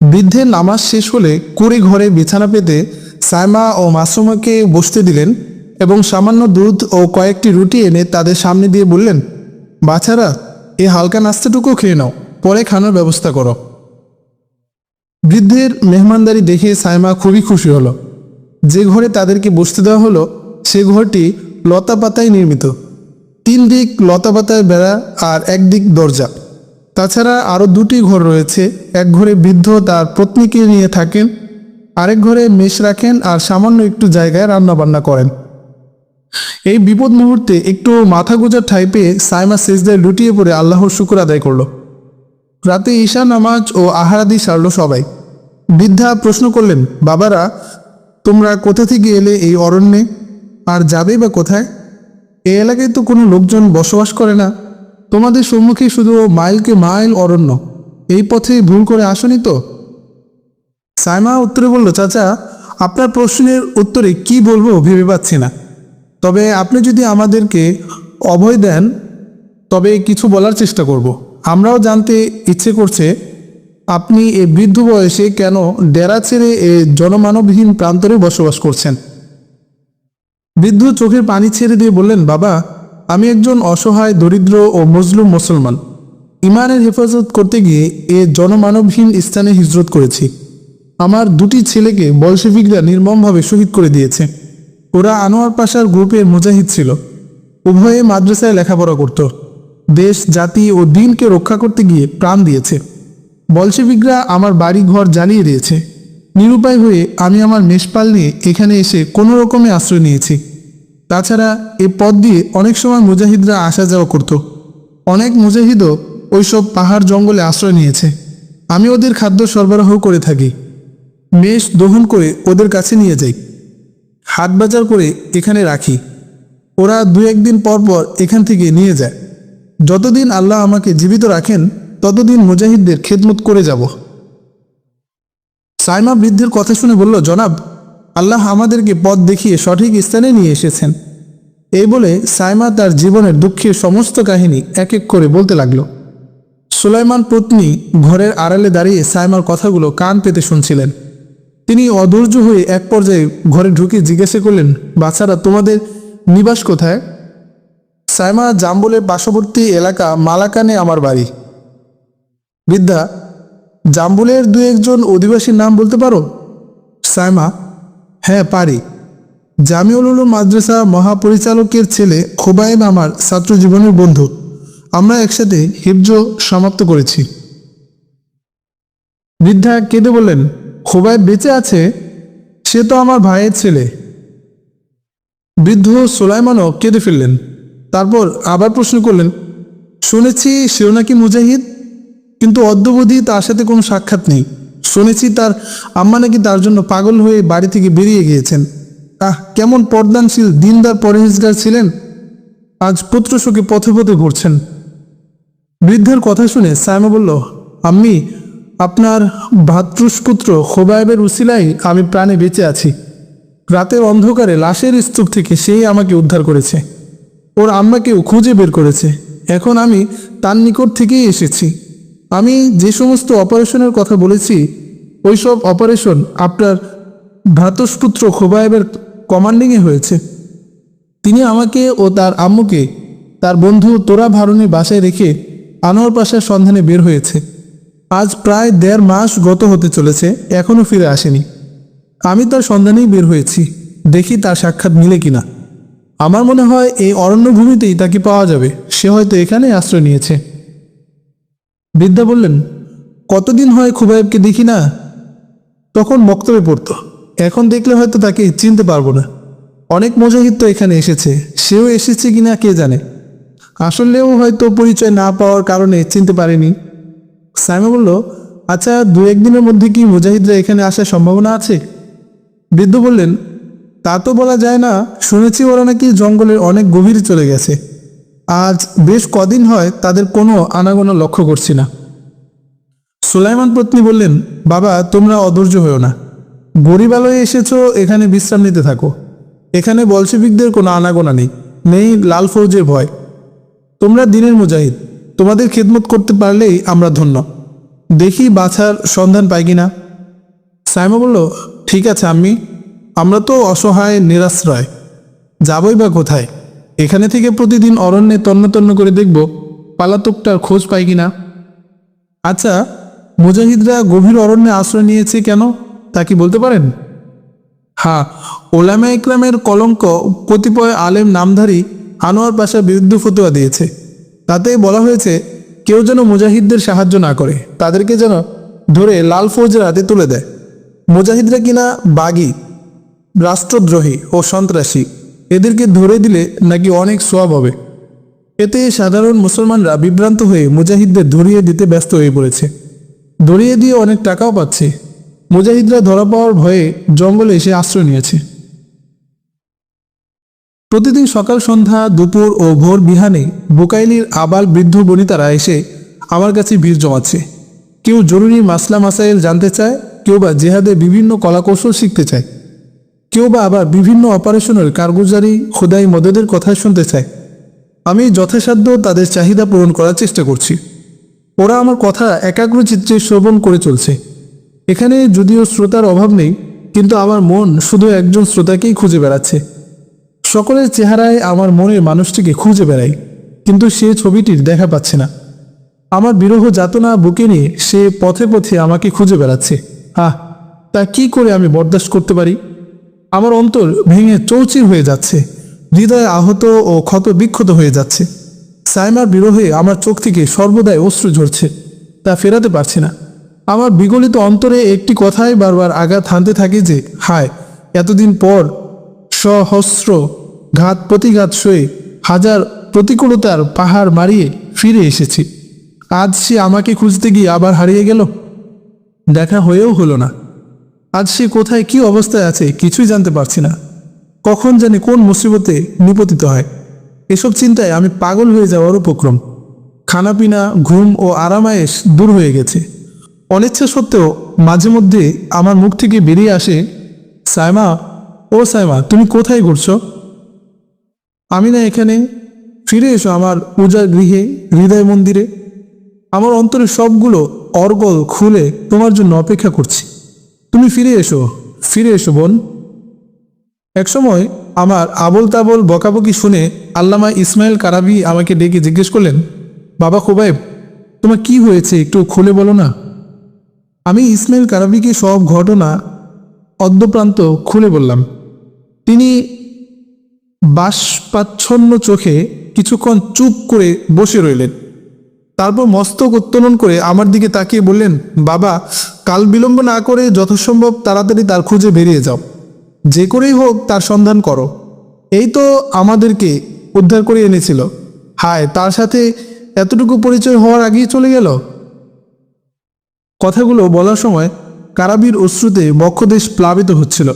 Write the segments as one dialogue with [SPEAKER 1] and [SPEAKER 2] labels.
[SPEAKER 1] বৃদ্ধের নামাজ শেষ হলে কুড়ি ঘরে বিছানা পেতে সাইমা ও মাসুমাকে বসতে দিলেন এবং সামান্য দুধ ও কয়েকটি রুটি এনে তাদের সামনে দিয়ে বললেন, বাছারা, এই হালকা নাস্তাটুকু খেয়ে নাও, পরে খানোর ব্যবস্থা করো। বৃদ্ধের মেহমানদারি দেখে সাইমা খুবই খুশি হলো। যে ঘরে তাদেরকে বসতে দেওয়া হলো সে ঘরটি লতা পাতায় নির্মিত। তিন দিক লতা পাতায় বেড়া আর একদিক দরজা। তাছাড়া আরও দুটি ঘর রয়েছে। এক ঘরে বৃদ্ধ তার পত্নীকে নিয়ে থাকেন, আরেক ঘরে মেষ রাখেন আর সামান্য একটু জায়গায় রান্নাবান্না করেন। এই বিপদ মুহূর্তে একটু মাথা গোজার ঠাঁই পেয়ে সাইমা সেজদায় লুটিয়ে পড়ে আল্লাহর শুকর আদায় করল। রাতে ঈশা নামাজ ও আহারাদি সারল সবাই। বৃদ্ধা প্রশ্ন করলেন, বাবারা, তোমরা কোথা থেকে এলে এই অরণ্যে, আর যাবে বা কোথায়? এই এলাকায় তো কোনো লোকজন বসবাস করে না। তোমাদের সম্মুখে শুধু মাইলকে মাইল অরণ্য, এই পথে ভুল করে আসনি তো? সাইমা উত্তরে বলল, চাচা, আপনার প্রশ্নের উত্তরে কি বলবো ভেবে পাচ্ছি না। তবে আপনি যদি আমাদেরকে অভয় দেন তবে কিছু বলার চেষ্টা করব। আমরাও জানতে ইচ্ছে করছে আপনি এই বৃদ্ধ বয়সে কেন ডেরা ছেড়ে এ জনমানবহীন প্রান্তরে বসবাস করছেন। বৃদ্ধ চোখের পানি ছেড়ে দিয়ে বললেন, বাবা, আমি একজন অসহায় দরিদ্র ও মজলুম মুসলমান। ইমানের হেফাজত করতে গিয়ে এ জনমানবহীন স্থানে হিজরত করেছি। আমার দুটি ছেলেকে বলশেভিকরা নির্মমভাবে শহীদ করে দিয়েছে। ওরা আনোয়ার পাশার গ্রুপের মুজাহিদ ছিল। উভয়ে মাদ্রাসায় লেখাপড়া করত। দেশ, জাতি ও দিনকে রক্ষা করতে গিয়ে প্রাণ দিয়েছে। বলশেভিকরা আমার বাড়ি ঘর জ্বালিয়ে দিয়েছে। নিরুপায় হয়ে আমি আমার মেষপাল নিয়ে এখানে এসে কোনো রকমে আশ্রয় নিয়েছি। তাছাড়া এ পথ দিয়ে অনেক সময় মুজাহিদরা আসা যাওয়া করত। অনেক মুজাহিদও ওইসব পাহাড় জঙ্গলে আশ্রয় নিয়েছে। আমি ওদের খাদ্য সরবরাহ করে থাকি। মেষ দহন করে ওদের কাছে নিয়ে যাই, হাট বাজার করে এখানে রাখি। ওরা দু একদিন পর পর এখান থেকে নিয়ে যায়। যতদিন আল্লাহ আমাকে জীবিত রাখেন ততদিন মুজাহিদদের খেদমত করে যাব। সাইমা বৃদ্ধের কথা শুনে বলল, জনাব, আল্লাহ আমাদেরকে পথ দেখিয়ে সঠিক স্থানে নিয়ে এসেছেন। এই বলে সাইমা তার জীবনের দুঃখের সমস্ত কাহিনী এক এক করে বলতে লাগলো। সুলাইমান পত্নী ঘরের আড়ালে দাঁড়িয়ে সাইমার কথাগুলো কান পেতে শুনছিলেন। তিনি অধৈর্য হয়ে এক পর্যায়ে ঘরে ঢুকে জিজ্ঞাসা করলেন, বাচ্চারা, তোমাদের নিবাস কোথায়? সাইমা জাম্বুলের পার্শ্ববর্তী এলাকা মালাকানে আমার বাড়ি। বৃদ্ধা, জাম্বুলের দু একজন অধিবাসীর নাম বলতে পারো? সাইমা, হ্যাঁ পারি। জামিউল উলুম মাদ্রাসা মহাপরিচালকের ছেলে খোবায়েব আমার ছাত্র জীবনের বন্ধু। আমরা একসাথে হিফজ সমাপ্ত করেছি। বৃদ্ধা কেঁদে বললেন, খোবায়েব বেঁচে আছে? সে তো আমার ভাইয়ের ছেলে। বৃদ্ধ সুলাইমানও কেঁদে ফেললেন। তারপর আবার প্রশ্ন করলেন, শুনেছি সেও নাকি মুজাহিদ, কিন্তু অদ্যবধি তার সাথে কোনো সাক্ষাৎ নেই। শুনেছি তার আম্মা নাকি তার জন্য পাগল হয়ে বাড়ি থেকে বেরিয়ে গিয়েছেন। কেমন পর্দানশীল দিনদার পরহেজগার ছিলেন, আজ পুত্র শোকে পথে পথে ঘুরছেন। বৃদ্ধার কথা শুনে সাইমা বলল, আম্মি, আপনার ভ্রাতৃষ্পুত্র খোবায়েবের উসিলায় আমি প্রাণে বেঁচে আছি। রাতের অন্ধকারে লাশের স্তূপ থেকে সেই আমাকে উদ্ধার করেছে। ওর আম্মাকেও খুঁজে বের করেছে। এখন আমি তার নিকট থেকেই এসেছি। আমি যে সমস্ত অপারেশনের কথা বলেছি ওইসব অপারেশন আপনার ভ্রাতৃপুত্র খোবায়েবের কমান্ডিংয়ে হয়েছে। তিনি আমাকে ও তার আম্মুকে তার বন্ধু তোরা ভারুনের বাসায় রেখে আনোয়ার পাশার সন্ধানে বের হয়েছে। আজ প্রায় 1.5 মাস গত হতে চলেছে, এখনও ফিরে আসেনি। আমি তার সন্ধানেই বের হয়েছি, দেখি তার সাক্ষাৎ মিলে কিনা। আমার মনে হয় এই অরণ্যভূমিতেই তাকে পাওয়া যাবে। সে হয়তো এখানেই আশ্রয় নিয়েছে। বৃদ্ধা বললেন, কতদিন হয় খোবায়েবকে দেখি না। তখন মক্তবে পড়তো, এখন দেখলে হয়তো তাকে চিনতে পারবো না। অনেক মুজাহিদ তো এখানে এসেছে, সেও এসেছে কিনা কে জানে। আসলেও হয়তো পরিচয় না পাওয়ার কারণে চিনতে পারেনি। সাইমা বলল, আচ্ছা, 2-1 দিনের মধ্যে কি মুজাহিদরা এখানে আসার সম্ভাবনা আছে? বৃদ্ধ বললেন, তা তো বলা যায় না। শুনেছি ওরা নাকি জঙ্গলের অনেক গভীরে চলে গেছে। আজ বেশ কদিন হয় তাদের কোনো আনাগোনা লক্ষ্য করছি না। সুলাইমান পত্নী বললেন, বাবা, তোমরা অধৈর্য হও না। গরিব আলোয় এসেছো, এখানে বিশ্রাম নিতে থাকো। এখানে বলশেভিকদের কোনো আনাগোনা নেই, নেই লাল ফৌজের ভয়। তোমরা দিনের মুজাহিদ, তোমাদের খেদমত করতে পারলেই আমরা ধন্য। দেখি বাছার সন্ধান পাই কিনা। সাইমা বলল, ঠিক আছে আম্মি, আমরা তো অসহায় নিরাশ্রয়, যাবই বা কোথায়? এখানে থেকে প্রতিদিন অরণ্যে তন্ন তন্ন করে দেখব পালাতকটার খোঁজ পাই কিনা। আচ্ছা, মুজাহিদরা গভীর অরণ্যে আশ্রয় নিয়েছে কেন, তা কি বলতে পারেন? হ্যাঁ, ওলামা ইকরামের কলঙ্ক কতিপয় আলেম নামধারী আনোয়ার পাশা বিরুদ্ধ ফতোয়া দিয়েছে। তাতে বলা হয়েছে, কেউ যেন মুজাহিদদের সাহায্য না করে, তাদেরকে যেন ধরে লাল ফৌজের হাতে তুলে দেয়। মুজাহিদরা কিনা বাগী, রাষ্ট্রদ্রোহী ও সন্ত্রাসী, এদেরকে ধরে দিলে নাকি অনেক সোয়াব হবে। এতে সাধারণ মুসলমানরা বিভ্রান্ত হয়ে মুজাহিদদের ধরিয়ে দিতে ব্যস্ত হয়ে পড়েছে, ধরিয়ে দিয়ে অনেক টাকাও পাচ্ছে। মুজাহিদরা ধরা পাওয়ার ভয়ে জঙ্গলে এসে আশ্রয় নিয়েছে। প্রতিদিন সকাল সন্ধ্যা দুপুর ও ভোর বিহানে বুকাইলির আবাল বৃদ্ধ বনিতারা এসে আমার কাছে ভিড় জমাচ্ছে। কেউ জরুরি মাসলা মাসাইল জানতে চায়, কেউ বা জেহাদে বিভিন্ন কলাকৌশল শিখতে চায়, কেউ বা আবার বিভিন্ন অপারেশনের কারগুজারি খোদাই মদদের কথা শুনতে চায়। আমি যথাসাধ্য তাদের চাহিদা পূরণ করার চেষ্টা করছি। ওরা আমার কথা একাগ্র চিত্রে শ্রবণ করে চলছে। এখানে যদিও শ্রোতার অভাব নেই, কিন্তু আমার মন শুধু একজন শ্রোতাকেই খুঁজে বেড়াচ্ছে। সকলের চেহারায় আমার মনের মানুষটিকে খুঁজে বেড়াই, কিন্তু সে ছবিটির দেখা পাচ্ছে না। আমার বিরহ যাতনা বুকে নিয়ে সে পথে পথে আমাকে খুঁজে বেড়াচ্ছে। তা কি করে আমি বরদাস্ত করতে পারি? আমার অন্তর ভেঙে চৌচির হয়ে যাচ্ছে, হৃদয় আহত ও ক্ষত বিক্ষত হয়ে যাচ্ছে। সাইমার বিরহে আমার চোখ থেকে সর্বদাই অশ্রু ঝরছে, তা ফেরাতে পারছি না। আমার বিগলিত অন্তরে একটি কথাই বারবার আঘাত হানতে থাকে যে, হায়, এতদিন পর সহস্র ঘাত প্রতিঘাত সয়ে হাজার প্রতিকূলতার পাহাড় মারিয়ে ফিরে এসেছি। আজ সে আমাকে খুঁজতে গিয়ে আবার হারিয়ে গেল, দেখা হয়েও হলো না। আজ সে কোথায় কি অবস্থায় আছে কিছুই জানতে পারছি না। কখন জানি কোন মুসিবতে নিপতিত হয়। এসব চিন্তায় আমি পাগল হয়ে যাওয়ার উপক্রম। খানাপিনা, ঘুম ও আরামায়েশ দূর হয়ে গেছে। অনিচ্ছা সত্ত্বেও মাঝে মধ্যে আমার মুখ থেকে বেরিয়ে আসে, সাইমা, ও সাইমা, তুমি কোথায় ঘুরছো? আমি না এখানে, ফিরে এসো আমার পূজার গৃহে, হৃদয় মন্দিরে। আমার অন্তরের সবগুলো অর্গল খুলে তোমার জন্য অপেক্ষা করছি। তুমি ফিরে এসো, ফিরে এসো বোন। একসময় আমার আবল তাবল বকাবকি শুনে আল্লামা ইসমাইল কারাবি আমাকে ডেকে জিজ্ঞেস করলেন, বাবা খুবাইব, তোমার কি হয়েছে, একটু খুলে বলো না। আমি ইসমাইল কারাবিকে সব ঘটনা অদ্যপ্রান্ত খুলে বললাম। তিনি বাষ্পাচ্ছন্ন চোখে কিছুক্ষণ চুপ করে বসে রইলেন। তারপর মস্তক উত্তোলন করে আমার দিকে তাকিয়ে বললেন, বাবা, কাল বিলম্ব না করে যথাসম্ভব তাড়াতাড়ি তার খুঁজে বেরিয়ে যাও। যে করেই হোক তার সন্ধান করো। এই তো আমাদেরকে উদ্ধার করে এনেছিল, হায়, তার সাথে এতটুকু পরিচয় হওয়ার আগেই চলে গেল। কথাগুলো বলার সময় কারাবির অশ্রুতে বক্ষদেশ প্লাবিত হচ্ছিল।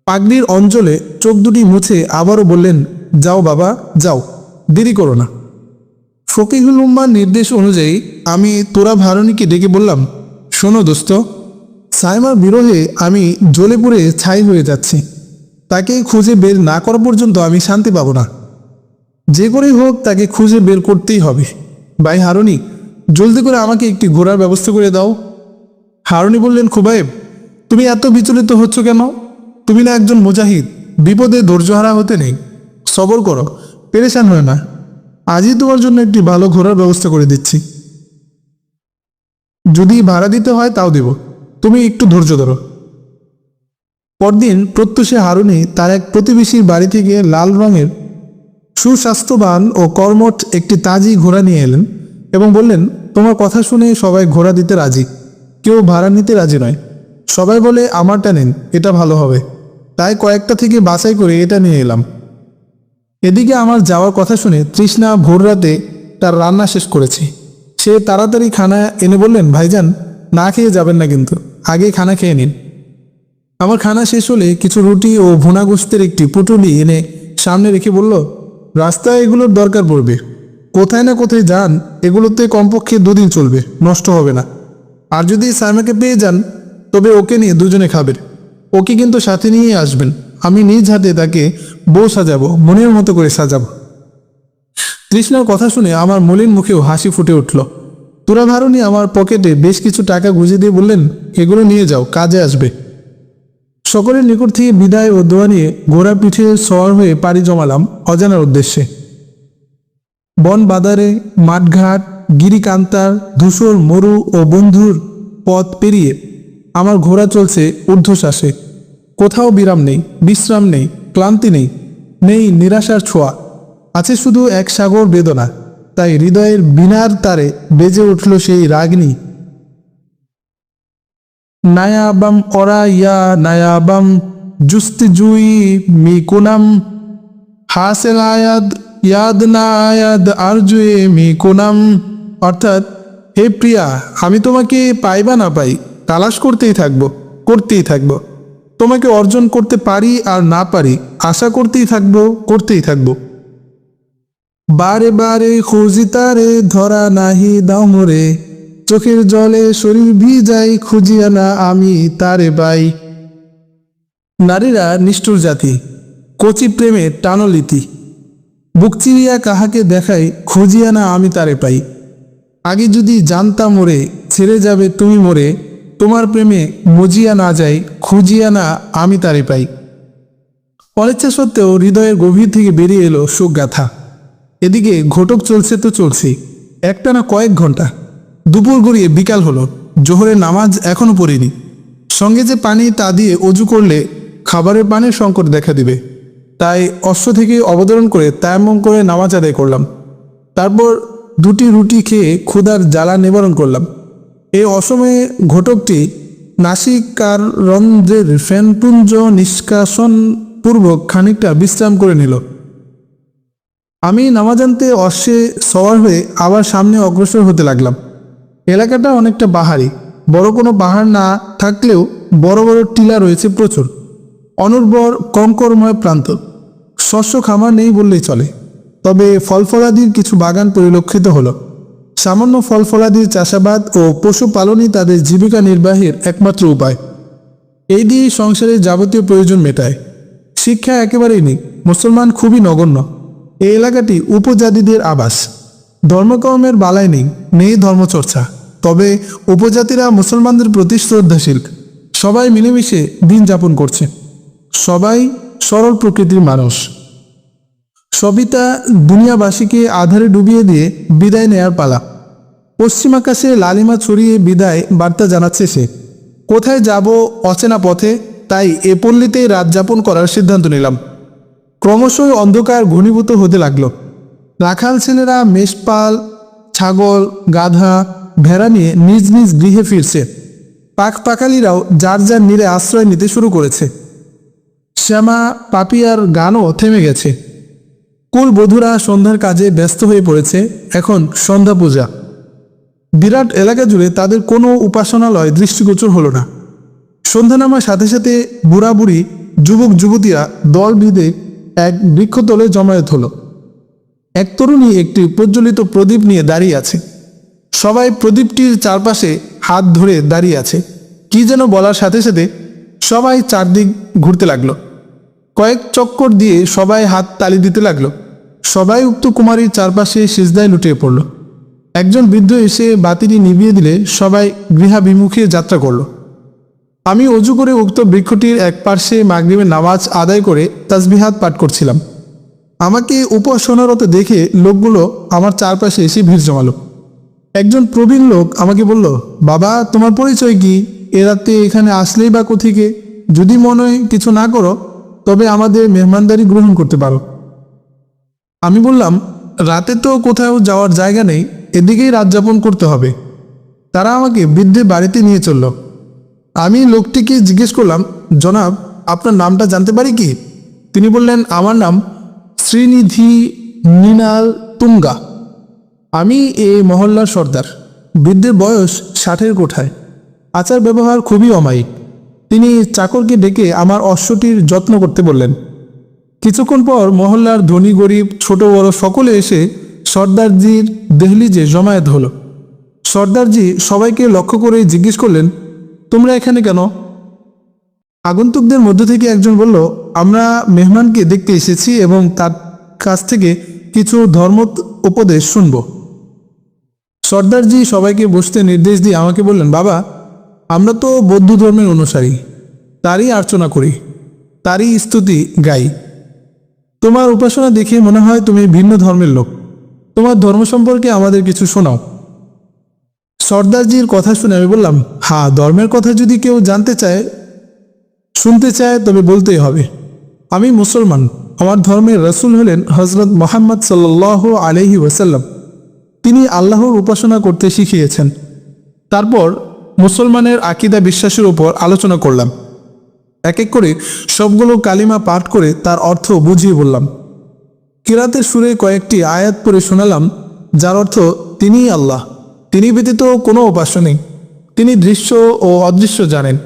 [SPEAKER 1] পাগড়ির অঞ্চলে চোখ দুটি মুছে আবারও বললেন, যাও বাবা, যাও, দেরি করো না। ফকিহুল উম্মার নির্দেশ অনুযায়ী আমি তোরা ভারণীকে ডেকে বললাম, শোনো দোস্ত, সাইমার বিরহে আমি জ্বলে পুড়ে ছাই হয়ে যাচ্ছি। তাকে খুঁজে বের না করা পর্যন্ত আমি শান্তি পাব না। যে করেই হোক তাকে খুঁজে বের করতেই হবে। ভাই হারুনি, জলদি করে আমাকে একটি ঘোড়ার ব্যবস্থা করে দাও। হারুনি বললেন, খুবাইব, তুমি এত বিচলিত হচ্ছ কেন? তুমি না একজন মুজাহিদ, বিপদে ধৈর্যহারা হতে নেই। সবর করো, পেরেশান হয় না। আজই তোমার জন্য একটি ভালো ঘোড়ার ব্যবস্থা করে দিচ্ছি। যদি ভাড়া দিতে হয় তাও দেব, তুমি একটু ধৈর্য ধরো। পরদিন প্রত্যুষে হারুনি তার এক প্রতিবেশীর বাড়ি থেকে লাল রঙের সুস্বাস্থ্যবান ও কর্মঠ একটি তাজি ঘোড়া নিয়ে এলেন এবং বললেন, তোমার কথা শুনে সবাই ঘোড়া দিতে রাজি, কেউ ভাড়া নিতে রাজি নয়। সবাই বলে আমারটা নিন, এটা ভালো হবে। তাই কয়েকটা থেকে বাছাই করে এটা নিয়ে এলাম। এদিকে আমার যাওয়ার কথা শুনে তৃষ্ণা ভোর রাতে তার রান্না শেষ করেছে। সে তাড়াতাড়ি খানা এনে বললেন, ভাইজান, না খেয়ে যাবেন না কিন্তু, আগে খানা খেয়ে নিন। আমার খানা শেষ হলে কিছু রুটি ও ভুনা গোস্তের একটি পুটুলি এনে সামনে রেখে বলল, রাস্তায় এগুলোর দরকার পড়বে। কোথায় না কোথায় যান, এগুলোতে কমপক্ষে 2 দিন চলবে, নষ্ট হবে না। আর যদি সাইমাকে পেয়ে যান, তবে ওকে নিয়ে দুজনে খাবেন। ওকে কিন্তু সাথে নিয়ে আসবেন। আমি নিজ হাতে তাকে বউ সাজাবো, মনের মতো করে সাজাবো। তৃষ্ণার কথা শুনে আমার মলিন মুখেও হাসি ফুটে উঠল। তুরাভারণী আমার পকেটে বেশ কিছু টাকা গুঁজে দিয়ে বললেন, এগুলো নিয়ে যাও, কাজে আসবে। সকলের নিকট থেকে বিদায় ও দোয়া নিয়ে ঘোড়া পিঠে সওয়ার হয়ে পাড়ি জমালাম অজানার উদ্দেশ্যে। বন বাদারে, মাঠঘাট, গিরিকান্তার, ধূসর মরু ও বন্ধুর পথ পেরিয়ে আমার ঘোড়া চলছে ঊর্ধ্বশ্বাসে। কোথাও বিরাম নেই, বিশ্রাম নেই, ক্লান্তি নেই, নেই নিরাশার ছোঁয়া, আছে শুধু এক সাগর বেদনা। তাই হৃদয়ের বিনার তারে বেজে উঠল সেই রাগিনী, নায়াবাম অরা ইয়া নায়াবাম জুস্তিজুই মি কুনাম হাসেল আয়াদ ইয়াদ না আয়াদ আরজুয়ে মি কুনাম। অর্থাৎ, হে প্রিয়া, আমি তোমাকে পাই বা না পাই, তালাশ করতেই থাকবো, করতেই থাকবো। তোমাকে অর্জন করতে পারি আর না পারি, আশা করতেই থাকবো, করতেই থাকবো। বারে বারে খুঁজি তারে, ধরা নাহি দাও মোরে, চোখের জলে শরীর ভিজাই, খুঁজিয়া না আমি তারে পাই। নারীরা নিষ্ঠুর জাতি, কচি প্রেমে টানলিতি, বুক চিরিয়া কাহাকে দেখাই, খুঁজিয়া না আমি তারে পাই। আগে যদি জানতাম মোরে, ছেড়ে যাবে তুমি মোরে, তোমার প্রেমে মজিয়া না যাই, খুঁজিয়া না আমি তারে পাই। অনিচ্ছা সত্ত্বেও হৃদয়ের গভীর থেকে বেরিয়ে এলো শোকগাথা। এদিকে ঘটক চলছে তো চলছে, একটানা কয়েক ঘন্টা। দুপুর গড়িয়ে বিকাল হলো, জোহরের নামাজ এখনো পড়িনি। সঙ্গে যে পানি, তা দিয়ে অজু করলে খাবারের পানির সংকট দেখা দিবে। তাই অশ্ব থেকে অবতরণ করে তায়াম্মুম করে নামাজ আদায় করলাম। তারপর দুটি রুটি খেয়ে ক্ষুধার জ্বালা নিবারণ করলাম। এই অসময়ে ঘটকটি নাসিকার রন্ধ্রের ফ্যানপুঞ্জ নিষ্কাশন পূর্বক খানিকটা বিশ্রাম করে নিল। আমি নামাজ আনতে অশ্বে সওয়ার হয়ে আবার সামনে অগ্রসর হতে লাগলাম। এলাকাটা অনেকটা পাহাড়ি, বড় কোনো পাহাড় না থাকলেও বড় বড় টিলা রয়েছে প্রচুর। অনুর্বর কঙ্করময় প্রান্ত, শস্য খামার নেই বললেই চলে। তবে ফলফলাদির কিছু বাগান পরিলক্ষিত হলো। সামান্য ফলফলাদির চাষাবাদ ও পশুপালনই তাদের জীবিকা নির্বাহের একমাত্র উপায়। এই দিয়েই সংসারের যাবতীয় প্রয়োজন মেটায়। শিক্ষা একেবারেই নেই, মুসলমান খুবই নগণ্য। এই এলাকাটি উপজাতিদের আবাস। ধর্মকর্মের বালাই নেই, নেই ধর্মচর্চা। তবে উপজাতিরা মুসলমানদের প্রতি শ্রদ্ধাশীল। সবাই মিলেমিশে দিন যাপন করছে, সবাই সরল প্রকৃতির মানুষ। সবিতা দুনিয়াবাসীকে আধারে ডুবিয়ে দিয়ে বিদায় নেয়ার পালা। পশ্চিম আকাশে লালিমা ছড়িয়ে বিদায় বার্তা জানাচ্ছে সে। কোথায় যাব অচেনা পথে, তাই এ পল্লীতেই রাত যাপন করার সিদ্ধান্ত নিলাম। ক্রমশই অন্ধকার ঘনীভূত হতে লাগল। রাখাল ছেলেরা মেষপাল, ছাগল, গাধা, ভেড়া নিয়ে নিজ নিজ গৃহে ফিরছে। পাখালিরাও যার যার নীড়ে আশ্রয় নিতে শুরু করেছে। শ্যামা পাপিয়ার গানও থেমে গেছে। কুল বধূরা সন্ধ্যার কাজে ব্যস্ত হয়ে পড়েছে। এখন সন্ধ্যা পূজা। বিরাট এলাকা জুড়ে তাদের কোনো উপাসনালয় দৃষ্টিগোচর হলো না। সন্ধ্যা নামার সাথে সাথে বুড়া বুড়ি, যুবক যুবতীরা দল বেঁধে এক বৃক্ষতলে জমায়েত হলো। এক তরুণী একটি প্রজ্বলিত প্রদীপ নিয়ে দাঁড়িয়ে আছে। সবাই প্রদীপটির চারপাশে হাত ধরে দাঁড়িয়ে আছে। কি যেন বলার সাথে সাথে সবাই চারদিক ঘুরতে লাগলো। কয়েক চক্কর দিয়ে সবাই হাত তালি দিতে লাগলো। সবাই উক্ত কুমারীর চারপাশে সিজদায় লুটিয়ে পড়ল। একজন বৃদ্ধ এসে বাতিটি নিভিয়ে দিলে সবাই গৃহাভিমুখে যাত্রা করল। আমি অজু করে উক্ত বৃক্ষটির এক পার্শ্বে মাগরিবের নামাজ আদায় করে তাসবিহাত পাঠ করছিলাম। আমাকে উপাসনারত দেখে লোকগুলো আমার চারপাশে এসে ভিড় জমালো। একজন প্রবীণ লোক আমাকে বলল, বাবা, তোমার পরিচয় কি? এ রাতে এখানে আসলেই বা কোথেকে? যদি মনে হয় কিছু না করো, তবে আমাদের মেহমানদারি গ্রহণ করতে পারো। আমি বললাম, রাতে তো কোথাও যাওয়ার জায়গা নেই, এদিকেই রাত যাপন করতে হবে। তারা আমাকে বৃদ্ধের বাড়িতে নিয়ে চলল। আমি লোকটিকে জিজ্ঞেস করলাম, জনাব, আপনার নামটা জানতে পারি কি? তিনি বললেন, আমার নাম শ্রীনিধি মৃণাল তুঙ্গা। আমি এই মহল্লার সর্দার। বৃদ্ধের বয়স 60-এর কোঠায়। আচার ব্যবহার খুবই অমায়িক। তিনি চাকরকে ডেকে আমার অশ্বটির যত্ন করতে বললেন। কিছুক্ষণ পর মহল্লার ধনী গরিব, ছোট বড় সকলে এসে সর্দারজির দেহলিজে জমায়েত হলো। সর্দারজি সবাইকে লক্ষ্য করে জিজ্ঞেস করলেন, তোমরা এখানে কেন? আগন্তুকদের মধ্য থেকে একজন বলল, আমরা মেহমানকে দেখতে এসেছি এবং তার কাছ থেকে কিছু ধর্ম উপদেশ শুনব। সর্দারজি সবাইকে বসতে নির্দেশ দিয়ে আমাকে বললেন, বাবা, আমরা তো বৌদ্ধ ধর্মের অনুসারী, তারই আর্চনা করি, তারই স্তুতি গাই। তোমার উপাসনা দেখে মনে হয় তুমি ভিন্ন ধর্মের লোক। তোমার ধর্ম সম্পর্কে আমাদের কিছু শোনাও। সর্দারজির কথা শুনে আমি বললাম, হ্যাঁ, ধর্মের কথা যদি কেউ জানতে চায়, শুনতে চায়, তবে বলতেই হবে। আমি মুসলমান। আমার ধর্মের রসুল হলেন হজরত মোহাম্মদ সাল্লাল্লাহু আলাইহি ওয়াসাল্লাম। তিনি আল্লাহর উপাসনা করতে শিখিয়েছেন। তারপর মুসলমানের আকিদা বিশ্বাসের উপর আলোচনা করলাম। এক এক করে সবগুলো কালিমা পাঠ করে তার অর্থ বুঝিয়ে বললাম। কিরাতের সুরে কয়েকটি আয়াত পড়ে শোনালাম, যার অর্থ তিনিই আল্লাহ, তিনি ব্যতীত কোনো উপাস্য নেই, তিনি দৃশ্য ও অদৃশ্য জানেন,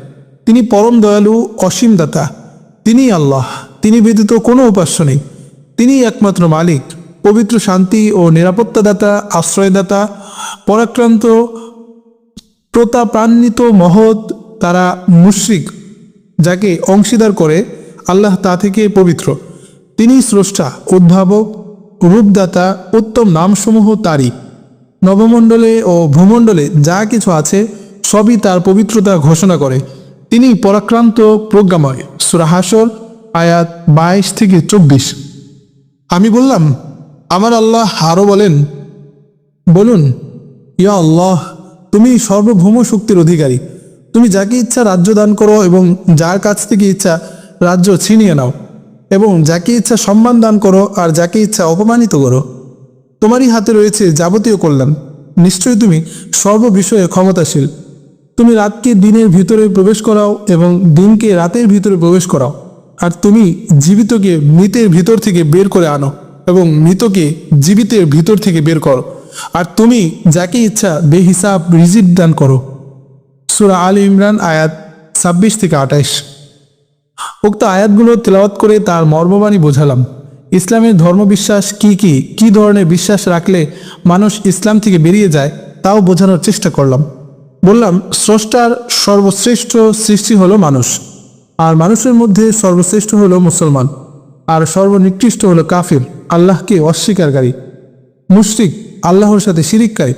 [SPEAKER 1] তিনি পরম দয়ালু, অসীম দাতা, তিনিই আল্লাহ, তিনি ব্যতীত কোনো উপাস্য নেই, তিনি একমাত্র মালিক, পবিত্র শান্তি ও নিরাপত্তাদাতা, আশ্রয়দাতা, পরাক্রান্ত, প্রতাপান্বিত, মহৎ। তারা মুশরিক যাকে অংশীদার করে, আল্লাহ তা থেকে পবিত্র। তিনি স্রষ্টা, উদ্ভাবক, রূপদাতা, উত্তম নামসমূহ তারই। নবমণ্ডলে ও ভূমণ্ডলে যা কিছু আছে সবই তার পবিত্রতা ঘোষণা করে। তিনি পরাক্রান্ত, প্রজ্ঞাময়। সূরা হাশর আয়াত 22 থেকে 24। আমি বললাম, আমার আল্লাহ আরও বলুন, ইয়া আল্লাহ, তুমি সর্বভৌম শক্তির অধিকারী। তুমি যাকে ইচ্ছা রাজ্য দান করো এবং যার কাছ থেকে ইচ্ছা রাজ্য ছিনিয়ে নাও, এবং যাকে ইচ্ছা সম্মান দান করো আর যাকে ইচ্ছা অপমানিত করো। তোমারই হাতে রয়েছে যাবতীয় কল্যাণ। নিশ্চয়ই তুমি সর্ববিষয়ে ক্ষমতাশীল। তুমি রাতকে দিনের ভিতরে প্রবেশ করাও এবং দিনকে রাতের ভিতরে প্রবেশ করাও। আর তুমি জীবিতকে মৃতের ভিতর থেকে বের করে আনো এবং মৃতকে জীবিতের ভিতর থেকে বের করো। আর তুমি যাকে ইচ্ছা বেহিসাব রিজিক দান করো। সূরা আলে ইমরান আয়াত 26 থেকে 28। উক্ত আয়াতগুলো তেলাওয়াত করে তার মর্মবাণী বোঝালাম। ইসলামের ধর্মবিশ্বাস কি ধরনের বিশ্বাস রাখলে মানুষ ইসলাম থেকে বেরিয়ে যায় তাও বোঝানোর চেষ্টা করলাম। বললাম, স্রষ্টার সর্বশ্রেষ্ঠ সৃষ্টি হলো মানুষ, আর মানুষের মধ্যে সর্বশ্রেষ্ঠ হলো মুসলমান, আর সর্বনিকৃষ্ট হলো কাফির, আল্লাহকে অস্বীকারী, মুশরিক, আল্লাহর সাথে শিরিককারী।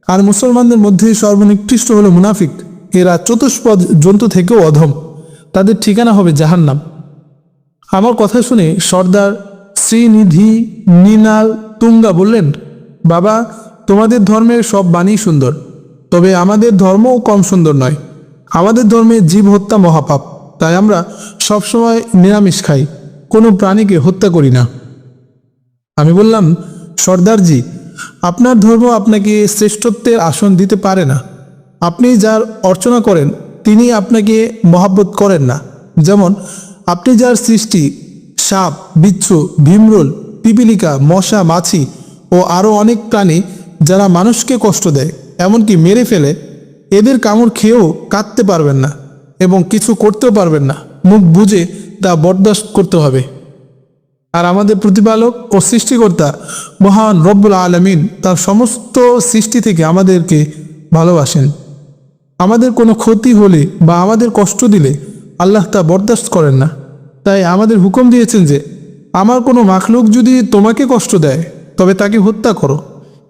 [SPEAKER 1] আর মুসলমানদের মধ্যে সর্বনিকৃষ্ট হলো মুনাফিক। এরা চতুষ্পদ জন্তু থেকেও অধম, তাদের ঠিকানা হবে জাহান্নাম। আমার কথা শুনে সর্দার শ্রীনিধি নিনাল তুঙ্গা বললেন, বাবা, তোমাদের ধর্মের সব বাণী সুন্দর, তবে আমাদের ধর্মও কম সুন্দর নয়। আমাদের ধর্মে জীব হত্যা মহাপাপ, তাই আমরা সবসময় নিরামিষ খাই, কোনো প্রাণীকে হত্যা করি না। আমি বললাম, সর্দারজি, আপনার ধর্ম আপনাকে শ্রেষ্ঠত্বের আসন দিতে পারে না। আপনি যার অর্চনা করেন তিনি আপনাকে মহাব্বত করেন না। যেমন আপনি যার সৃষ্টি সাপ, বিচ্ছু, ভীমরুল, পিপিলিকা, মশা, মাছি ও আরও অনেক প্রাণী যারা মানুষকে কষ্ট দেয়, এমনকি মেরে ফেলে, এদের কামড় খেয়েও কাঁদতে পারবেন না এবং কিছু করতেও পারবেন না। মুখ বুজে তা বরদাস্ত করতে হবে। আর আমাদের প্রতিপালক ও সৃষ্টিকর্তা মহান রব্বুল আলামিন তার সমস্ত সৃষ্টি থেকে আমাদেরকে ভালোবাসেন। আমাদের কোনো ক্ষতি হলে বা আমাদের কষ্ট দিলে আল্লাহ তা বরদাস্ত করেন না। তাই আমাদের হুকুম দিয়েছেন যে আমার কোনো মাখলুক যদি তোমাকে কষ্ট দেয় তবে তাকে হত্যা করো,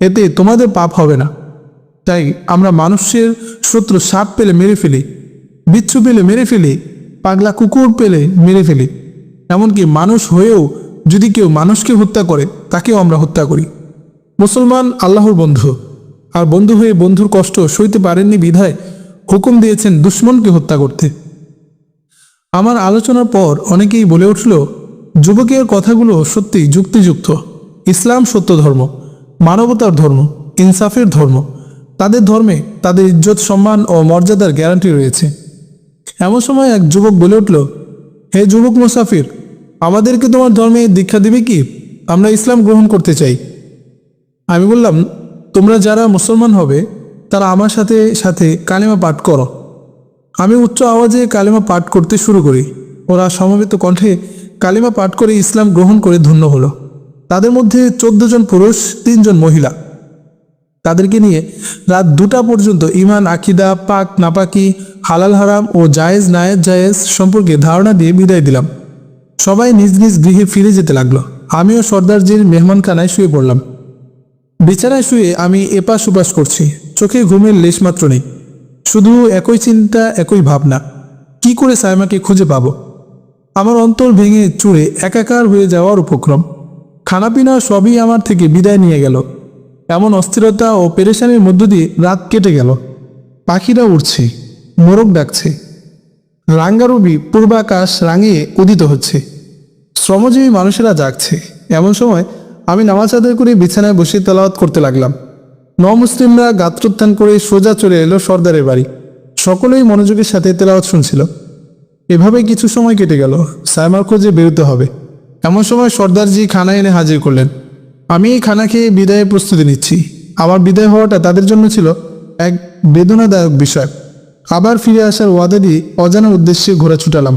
[SPEAKER 1] এতে তোমাদের পাপ হবে না। তাই আমরা মানুষের শত্রু সাপ পেলে মেরে ফেলি, বিচ্ছু পেলে মেরে ফেলি, পাগলা কুকুর পেলে মেরে ফেলি। এমনকি মানুষ হয়েও যদি কেউ মানুষকে হত্যা করে তাকেও আমরা হত্যা করি। মুসলমান আল্লাহর বন্ধু, আর বন্ধু হয়ে বন্ধুর কষ্ট সইতে পারেননি বিধায় হুকুম দিয়েছেন দুশ্মনকে হত্যা করতে। আমার আলোচনার পর অনেকেই বলে উঠল, যুবকের কথাগুলো সত্যি যুক্তিযুক্ত। ইসলাম সত্য ধর্ম, মানবতার ধর্ম, ইনসাফের ধর্ম। তাদের ধর্মে তাদের ইজ্জত, সম্মান ও মর্যাদার গ্যারান্টি রয়েছে। এমন সময় এক যুবক বলে উঠল, হে যুবক মুসাফির, আমাদেরকে তোমার ধর্মে দীক্ষা দিবে কি? আমরা ইসলাম গ্রহণ করতে চাই। আমি বললাম, তোমরা যারা মুসলমান হবে তারা আমার সাথে সাথে কালিমা পাঠ করো। আমি উচ্চ আওয়াজে কালিমা পাঠ করতে শুরু করি। ওরা সমবেত কণ্ঠে কালিমা পাঠ করে ইসলাম গ্রহণ করে ধন্য হলো। তাদের মধ্যে 14 জন পুরুষ, 3 জন মহিলা। তাদেরকে নিয়ে রাত 2টা পর্যন্ত ইমান, আকিদা, পাক নাপাকি, হালাল হারাম ও জায়েজ নায়েজ জায়েজ সম্পর্কে ধারণা দিয়ে বিদায় দিলাম। সবাই নিজ নিজ গৃহে ফিরে যেতে লাগলো। আমিও সর্দারজির মেহমানখানায় শুয়ে পড়লাম। বিছানায় শুয়ে আমি এপাশ ওপাশ করছি, চোখে ঘুমের লেশমাত্র নেই। শুধু একই চিন্তা, একই ভাবনা, কি করে সাইমাকে খুঁজে পাবো। আমার অন্তর ভেঙে চুরে একাকার হয়ে যাওয়ার উপক্রম। খানাপিনা সবই আমার থেকে বিদায় নিয়ে গেল। এমন অস্থিরতা ও পেরেশানির মধ্য দিয়ে রাত কেটে গেল। পাখিরা উড়ছে, মোরগ ডাকছে, রাঙ্গারবি পূর্বাকাশ রাঙিয়ে উদিত হচ্ছে, শ্রমজীবী মানুষেরা জাগছে। এমন সময় আমি নামাজ আদায় করে বিছানায় বসে তেলাওয়াত করতে লাগলাম। মুসলিমরা গাত্রোত্থান করে সোজা চলে এলো সর্দারের বাড়ি। সকলেই মনোযোগের সাথে তেলাওয়াত শুনছিল। এভাবে কিছু সময় কেটে গেল। সাইমার খোঁজে বেরোতে হবে। এমন সময় সর্দারজি খানা এনে হাজির করলেন। আমি এই খানা খেয়ে বিদায়ের প্রস্তুতি নিচ্ছি। আমার বিদায় হওয়াটা তাদের জন্য ছিল এক বেদনাদায়ক বিষয়। আবার ফিরে আসার ওয়াদা দিয়ে অজানা উদ্দেশ্যে ঘোরা ছুটালাম।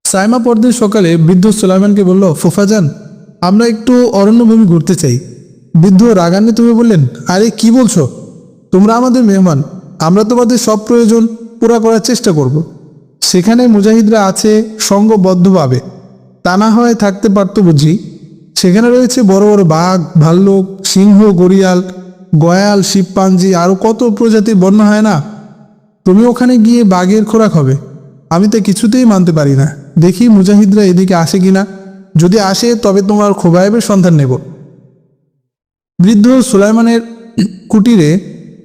[SPEAKER 1] সাইমা পরদিন সকালে বৃদ্ধ সুলাইমানকে বলল, ফুফাজান, আমরা একটু অরণ্যভূমি ঘুরতে চাই। বৃদ্ধ রাগান্বিত হয়ে বললেন, আরে কি বলছো? তোমরা আমাদের মেহমান, আমরা তোমাদের সব প্রয়োজন পুরা করার চেষ্টা করব। সেখানে মুজাহিদরা আছে সঙ্গবদ্ধভাবে, তা না হয় থাকতে পারতো বুঝি। সেখানে রয়েছে বড় বড় বাঘ, ভাল্লুক, সিংহ, গড়িয়াল, গয়াল, শিবপাঞ্জি, আরও কত প্রজাতির বন্য হয় না। তুমি ওখানে গিয়ে বাঘের খোরাক হবে? আমি তো কিছুতেই মানতে পারি না। দেখি মুজাহিদরা এদিকে আসে কিনা। যদি আসে তবে তোমার খোবায়েবের সন্ধান নেব। বৃদ্ধ সুলাইমানের কুটিরে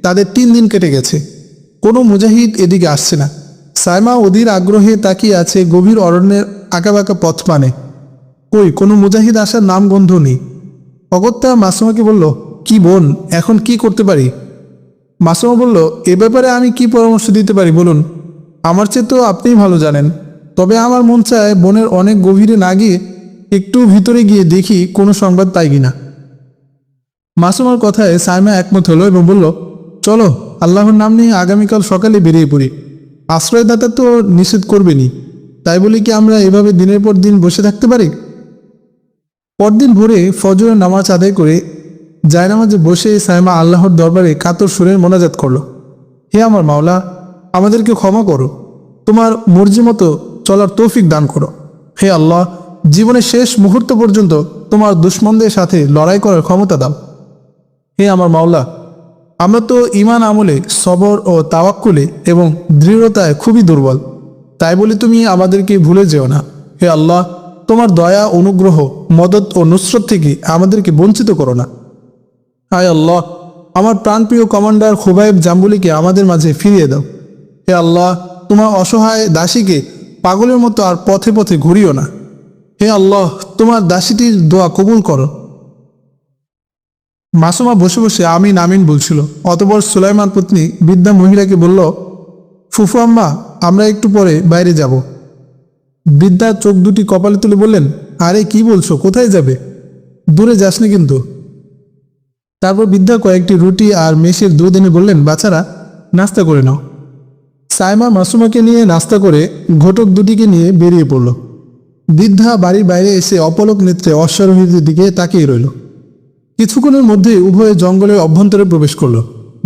[SPEAKER 1] তাদের 3 দিন কেটে গেছে। কোনো মুজাহিদ এদিকে আসছে না। সাইমা অধীর আগ্রহে তাকিয়ে আছে গভীর অরণ্যের আঁকাবাঁকা পথ পানে। কই কোনো মুজাহিদ আসার নাম গন্ধ নেই। অগত্যা মাসুমাকে বলল, কি বোন, এখন কি করতে পারি? মাসুমা বলল, এ ব্যাপারে আমি কি পরামর্শ দিতে পারি বলুন? আমার চেয়ে তো আপনিই ভালো জানেন। তবে আমার মন চায় বনের অনেক গভীরে না গিয়ে একটু ভিতরে গিয়ে দেখি কোনো সংবাদ পাই কিনা। মাসুমার কথায় সাইমা একমত হলো এবং বলল, চলো, আল্লাহর নাম নিয়ে আগামীকাল সকালে বেরিয়ে পড়ি। আশ্রয়দাতা তো নিষেধ করবেনি, তাই বলে কি আমরা এভাবে দিনের পর দিন বসে থাকতে পারি? পরদিন ভোরে ফজরের নামাজ আদায় করে জায়নামাজে বসে সাইমা আল্লাহর দরবারে কাতর সুরের মোনাজাত করল। হে আমার মাওলা, আমাদেরকে ক্ষমা করো, তোমার মর্জি মতো চলার তৌফিক দান করো। হে আল্লাহ, জীবনের শেষ মুহূর্ত পর্যন্ত তোমার দুশ্মনদের সাথে লড়াই করার ক্ষমতা দাও। হে আমার মাওলা, আমরা তো ঈমান আমলে, সবর ও তাওয়াক্কুলে এবং দৃঢ়তায় খুবই দুর্বল, তাই বলে তুমি আমাদেরকে ভুলে যেও না। হে আল্লাহ, তোমার দয়া, অনুগ্রহ, মদত ও নুসরত থেকে আমাদেরকে বঞ্চিত করো না। হায় আল্লাহ, আমার প্রাণপ্রিয় কমান্ডার খুবাইব জাম্বুলিকে আমাদের মাঝে ফিরিয়ে দাও। হে আল্লাহ, তোমার অসহায় দাসীকে পাগলের মতো আর পথে পথে ঘুরিও না। হে আল্লাহ, তোমার দাসীটির দোয়া কবুল করো। মাসুমা বসে বসে আমিন আমিন বলছিল। অতঃপর সুলাইমান পত্নী বৃদ্ধা মহিলাকে বলল, ফুফু আম্মা, আমরা একটু পরে বাইরে যাব। বৃদ্ধা চোখ দুটি কপালে তুলে বললেন, আরে কি বলছো, কোথায় যাবে? দূরে যাসনি কিন্তু। তারপর বৃদ্ধা কয়েকটি রুটি আর মেষের দুধ এনে বললেন, বাচ্চারা নাস্তা করে নাও। সাইমা মাসুমাকে নিয়ে নাস্তা করে ঘটক দুটিকে নিয়ে বেরিয়ে পড়ল। বৃদ্ধা বাড়ির বাইরে এসে অপলক নেত্রে অশ্বারোহীদের দিকে তাকিয়ে রইল। কিছুক্ষণের মধ্যে উভয়ে জঙ্গলের অভ্যন্তরে প্রবেশ করল।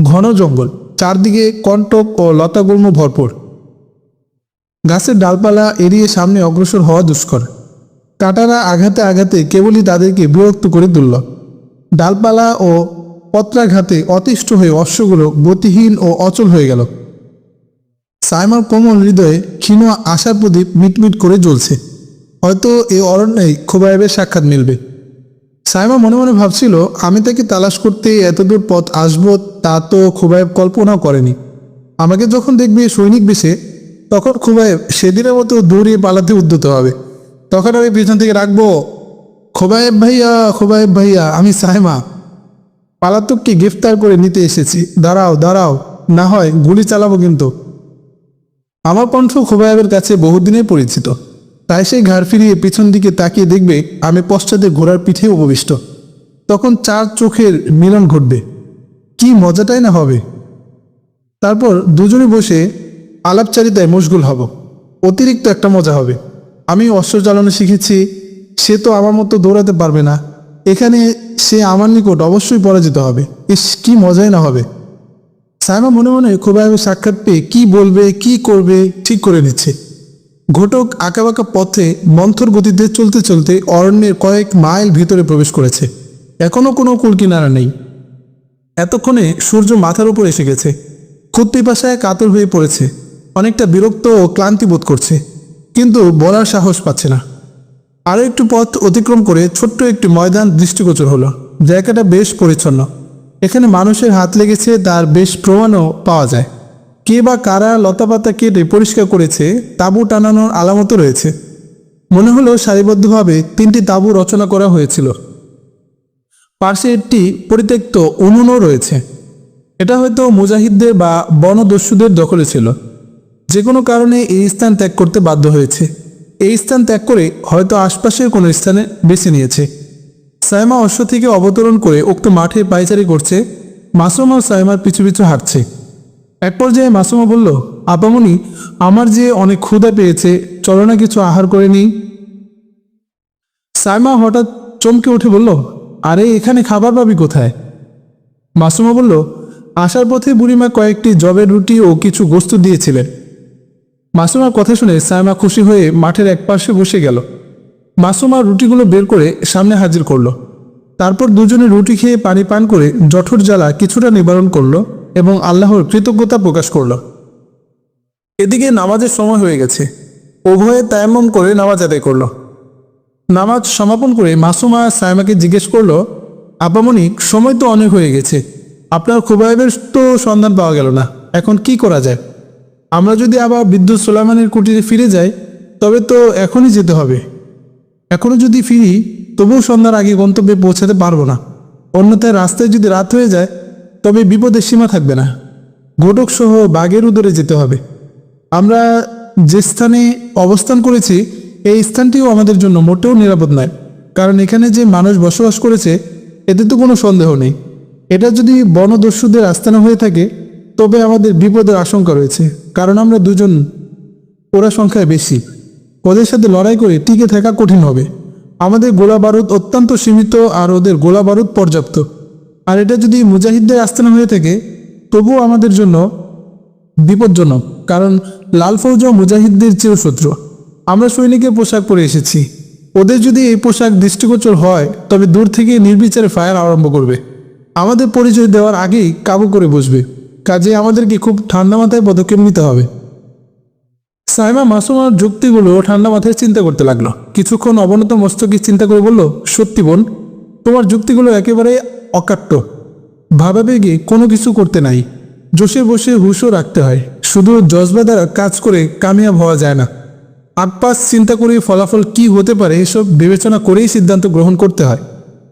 [SPEAKER 1] ঘন জঙ্গল, চারদিকে কণ্টক ও লতাগুল্ম ভরপুর। গাছের ডালপালা এড়িয়ে সামনে অগ্রসর হওয়া দুষ্কর। কাঁটারা আঘাতে আঘাতে কেবলই তাদেরকে বিরক্ত করে তুলল। ডালপালা ও পত্রাঘাতে অতিষ্ঠ হয়ে অশ্বগুলো গতিহীন ও অচল হয়ে গেল। সাইমার কোমল হৃদয়ে ক্ষীণ আশার প্রদীপ মিটমিট করে জ্বলছে। হয়তো এই অরণ্যেই খোবায়েবের সাক্ষাৎ মিলবে। সাইমা মনে মনে ভাবছিল, আমি তাকে তালাশ করতে এতদূর পথ আসবো তা তো খোবায়েব কল্পনাও করেনি। আমাকে যখন দেখবে সৈনিক বেশে, তখন খোবায়েব সেদিনের মতো দৌড়িয়ে পালাতে উদ্যত হবে। তখন আমি পিছন থেকে রাখবো, খোবায়েব ভাইয়া, খোবায়েব ভাইয়া, আমি সাইমা, পালাতককে গ্রেফতার করে নিতে এসেছি, দাঁড়াও দাঁড়াও, না হয় গুলি চালাবো কিন্তু। আমার কণ্ঠ খোবায়েবের কাছে বহুদিনের পরিচিত, তাই সে ঘাড় ফিরিয়ে পিছন দিকে তাকিয়ে দেখবে আমি পশ্চাতে ঘোড়ার পিঠে উপবিষ্ট। তখন 4 চোখের মিলন ঘটবে, কি মজাটাই না হবে। তারপর দুজনে বসে আলাপচারিতায় মশগুল হব। অতিরিক্ত একটা মজা হবে। আমি অশ্ব চালানো শিখেছি, সে তো আমার মতো দৌড়াতে পারবে না। এখানে সে আমার নিকট অবশ্যই পরাজিত হবে। ইস, কি মজাই না হবে। সাইমা মনে মনে খোবায়েবের সাক্ষাৎ পেয়ে কি বলবে, কি করবে ঠিক করে নিচ্ছে। ঘটক আঁকাবাঁকা পথে মন্থর গতিতে চলতে চলতে অরণ্যের কয়েক মাইল ভিতরে প্রবেশ করেছে। এখনো কোনো কুলকিনারা নেই। এতক্ষণে সূর্য মাথার উপর এসে গেছে। খুব পিপাসায় কাতর হয়ে পড়েছে, অনেকটা বিরক্ত ও ক্লান্তি বোধ করছে, কিন্তু বলার সাহস পাচ্ছে না। আরও একটু পথ অতিক্রম করে ছোট্ট একটি ময়দান দৃষ্টিগোচর হলো। জায়গাটা বেশ পরিচ্ছন্ন, এখানে মানুষের হাত লেগেছে তার বেশ প্রমাণও পাওয়া যায়। কে বা কারা লতাপাতা কেটে পরিষ্কার করেছে, তাঁবু টানানোর আলামতও রয়েছে। মনে হলো সারিবদ্ধভাবে 3টি তাঁবু রচনা করা হয়েছিল। পাশে একটি পরিত্যক্ত উনুনও রয়েছে। এটা হয়তো মুজাহিদদের বা বনদস্যুদের দখলে ছিল। যে কোনো কারণে এই স্থান ত্যাগ করতে বাধ্য হয়েছে। এই স্থান ত্যাগ করে হয়তো আশপাশের কোনো স্থানে বেছে নিয়েছে। সাইমা অশ্ব থেকে অবতরণ করে উক্ত মাঠে পায়চারি করছে। মাসুমা ও সাইমার পিছু পিছু হাঁটছে। এক পর্যায়ে মাসুমা বলল, আপামনি, আমার যে অনেক ক্ষুধা পেয়েছে, চলো না কিছু আহার করে নিই। সাইমা হঠাৎ চমকে উঠে বলল, আরে এখানে খাবার পাবি কোথায়? মাসুমা বলল, আসার পথে বুড়িমা কয়েকটি জবের রুটি ও কিছু গোস্ত দিয়েছিলেন। মাসুমার কথা শুনে সাইমা খুশি হয়ে মাঠের এক পাশে বসে গেল। মাসুমা রুটিগুলো বের করে সামনে হাজির করলো। তারপর দুজনে রুটি খেয়ে পানি পান করে জঠর জ্বালা কিছুটা নিবারণ করলো এবং আল্লাহর কৃতজ্ঞতা প্রকাশ করল। এদিকে নামাজের সময় হয়ে গেছে। উভয়ে তায়াম্মুম করে নামাজ আদায় করল। নামাজ সমাপন করে মাসুমা সাইমাকে জিজ্ঞেস করলো, আপামনি, সময় তো অনেক হয়ে গেছে, আপনার খুবাইবের তো সন্ধান পাওয়া গেল না, এখন কি করা যায়? আমরা যদি আবার বিদ্যুৎ সুলাইমানের কুটিরে ফিরে যাই তবে তো এখনই যেতে হবে। এখনও যদি ফিরি তবুও সন্ধ্যার আগে গন্তব্যে পৌঁছাতে পারবো না। অন্যথায় রাস্তায় যদি রাত হয়ে যায় তবে বিপদের সীমা থাকবে না। ঘটক সহ বাঘের উদরে যেতে হবে। আমরা যে স্থানে অবস্থান করেছি এই স্থানটিও আমাদের জন্য মোটেও নিরাপদ নয়, কারণ এখানে যে মানুষ বসবাস করেছে এতে তো কোনো সন্দেহ নেই। এটা যদি বনদস্যুদের আস্তানা হয়ে থাকে তবে আমাদের বিপদের আশঙ্কা রয়েছে, কারণ আমরা দুজন, ওরা সংখ্যায় বেশি। ওদের সাথে লড়াই করে টিকে থাকা কঠিন হবে। আমাদের গোলা বারুদ অত্যন্ত সীমিত আর ওদের গোলা বারুদ পর্যাপ্ত। আর এটা যদি মুজাহিদদের আস্তানা হয়ে থাকে তবুও আমাদের জন্য বিপজ্জনক, কারণ লাল ফৌজ মুজাহিদদের চিরশত্রু। আমরা সৈনিকের পোশাক পরে এসেছি। ওদের যদি এই পোশাক দৃষ্টিগোচর হয় তবে দূর থেকে নির্বিচারে ফায়ার আরম্ভ করবে। আমাদের পরিচয় দেওয়ার আগেই কাবু করে বসবে। কাজে আমাদেরকে খুব ঠান্ডা মাথায় পদক্ষেপ নিতে হবে। সাইমা মাসুমার যুক্তিগুলো ঠান্ডা মাথায় চিন্তা করতে লাগলো। কিছুক্ষণ অবনত মস্তকে চিন্তা করে বলল, সত্যি বোন, তোমার যুক্তিগুলো একেবারে অকাট্য। ভাবাবেগে কোনো কিছু করতে নাই, জোশে বসে হুশও রাখতে হয়। শুধু জজবা দ্বারা কাজ করে কামিয়াব হওয়া যায় না। আগপাস চিন্তা করে ফলাফল কি হতে পারে এসব বিবেচনা করেই সিদ্ধান্ত গ্রহণ করতে হয়,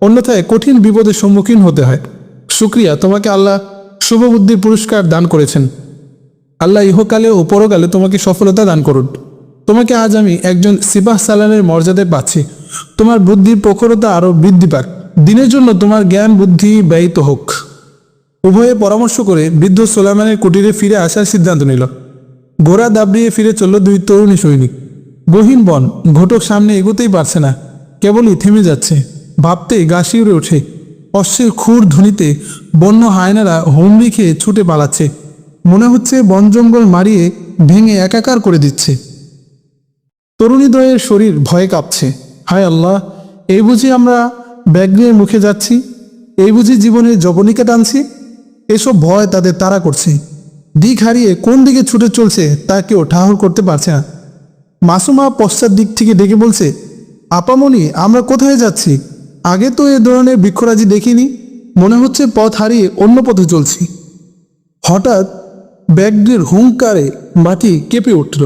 [SPEAKER 1] অন্যথায় কঠিন বিপদের সম্মুখীন হতে হয়। শুক্রিয়া, তোমাকে আল্লাহ শুভবুদ্ধির পুরস্কার দান করেছেন। আল্লাহ ইহকালে ও পরকালে তোমাকে সফলতা দান করুন। তোমাকে আজ আমি একজন সিপাহ সালানের মর্যাদায় পাচ্ছি। তোমার বুদ্ধির প্রখরতা আরও বৃদ্ধি পাক। দিনের জন্য তোমার জ্ঞান বুদ্ধি ব্যয়িত হোক। উভয়ে পরামর্শ করে বৃদ্ধ সুলাইমানের কুটিরে ফিরে আসার সিদ্ধান্ত নিল। ঘোড়া দাবড়িয়ে ফিরে চলল দুই তরুণী সৈনিক। গহীন বন, ঘটক সামনে এগোতেই পারছে না, কেবলই থেমে যাচ্ছে। ভাবতেই গা শিউরে ওঠে। অশ্বের খুর ধ্বনিতে বন্য হায়নারা হুমড়ি খেয়ে ছুটে পালাচ্ছে। মনে হচ্ছে বন জঙ্গল মারিয়ে ভেঙে একাকার করে দিচ্ছে। তরুণীদ্বয়ের শরীর ভয়ে কাঁপছে। হায় আল্লাহ, এই বুঝি আমরা ব্যাঘ্রের মুখে যাচ্ছি? এই বুঝি জীবনের জবনিকা টানছি? এসব ভয় তাদের তাড়া করছে। দিক হারিয়ে কোন দিকে ছুটে চলছে তা কেউ ঠাহর করতে পারছে না। মাসুমা পশ্চাৎ দিক থেকে ডেকে বলছে, আপামনি, আমরা কোথায় যাচ্ছি? আগে তো এ ধরনের বৃক্ষরাজি দেখিনি, মনে হচ্ছে পথ হারিয়ে অন্য পথে চলছি। হঠাৎ ব্যাঘ্রের হুঙ্কারে মাটি কেঁপে উঠল।